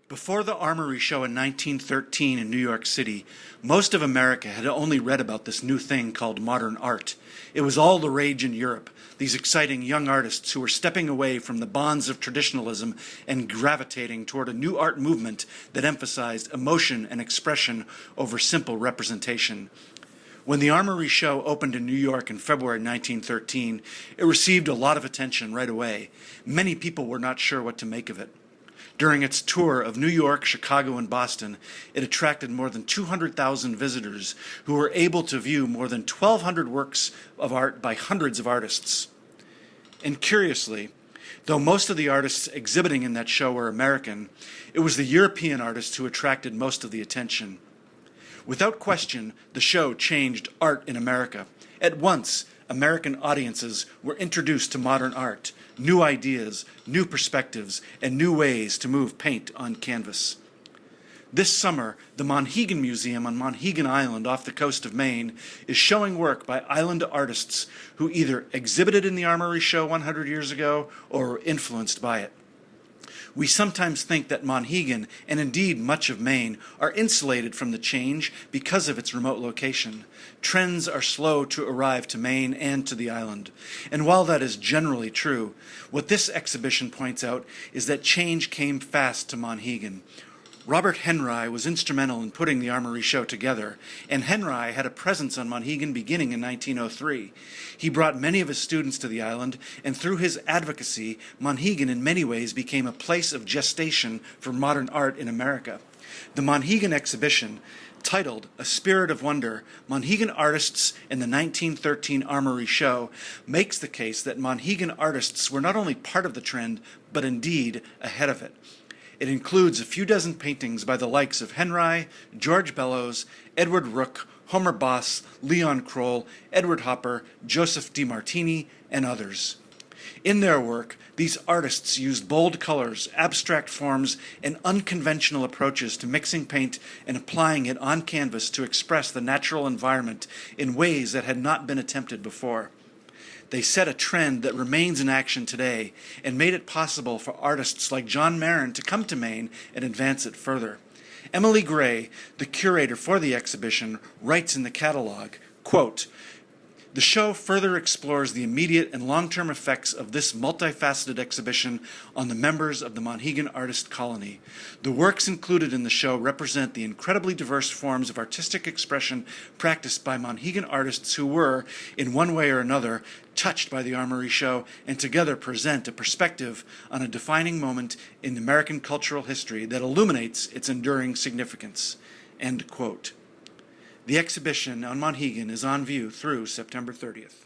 Before the Armory Show in 1913 in New York City, most of America had only read about this new thing called modern art. It was all the rage in Europe, these exciting young artists who were stepping away from the bonds of traditionalism and gravitating toward a new art movement that emphasized emotion and expression over simple representation. When the Armory Show opened in New York in February 1913, it received a lot of attention right away. Many people were not sure what to make of it. During its tour of New York, Chicago, and Boston, it attracted more than 200,000 visitors who were able to view more than 1,200 works of art by hundreds of artists. And curiously, though most of the artists exhibiting in that show were American, it was the European artists who attracted most of the attention. Without question, the show changed art in America. At once, American audiences were introduced to modern art, new ideas, new perspectives, and new ways to move paint on canvas. This summer, the Monhegan Museum on Monhegan Island off the coast of Maine is showing work by island artists who either exhibited in the Armory Show 100 years ago or were influenced by it. We sometimes think that Monhegan, and indeed much of Maine, are insulated from the change because of its remote location. Trends are slow to arrive to Maine and to the island. And while that is generally true, what this exhibition points out is that change came fast to Monhegan. Robert Henry was instrumental in putting the Armory Show together, and Henry had a presence on Monhegan beginning in 1903. He brought many of his students to the island, and through his advocacy, Monhegan in many ways became a place of gestation for modern art in America. The Monhegan exhibition, titled A Spirit of Wonder, Monhegan Artists in the 1913 Armory Show, makes the case that Monhegan artists were not only part of the trend, but indeed ahead of it. It includes a few dozen paintings by the likes of Henry, George Bellows, Edward Rooke, Homer Boss, Leon Kroll, Edward Hopper, Joseph DeMartini, and others. In their work, these artists used bold colors, abstract forms, and unconventional approaches to mixing paint and applying it on canvas to express the natural environment in ways that had not been attempted before. They set a trend that remains in action today and made it possible for artists like John Marin to come to Maine and advance it further. Emily Gray, the curator for the exhibition, writes in the catalog, quote, "The show further explores the immediate and long-term effects of this multifaceted exhibition on the members of the Monhegan artist colony. The works included in the show represent the incredibly diverse forms of artistic expression practiced by Monhegan artists who were, in one way or another, touched by the Armory Show, and together present a perspective on a defining moment in American cultural history that illuminates its enduring significance." End quote. The exhibition on Monhegan is on view through September 30th.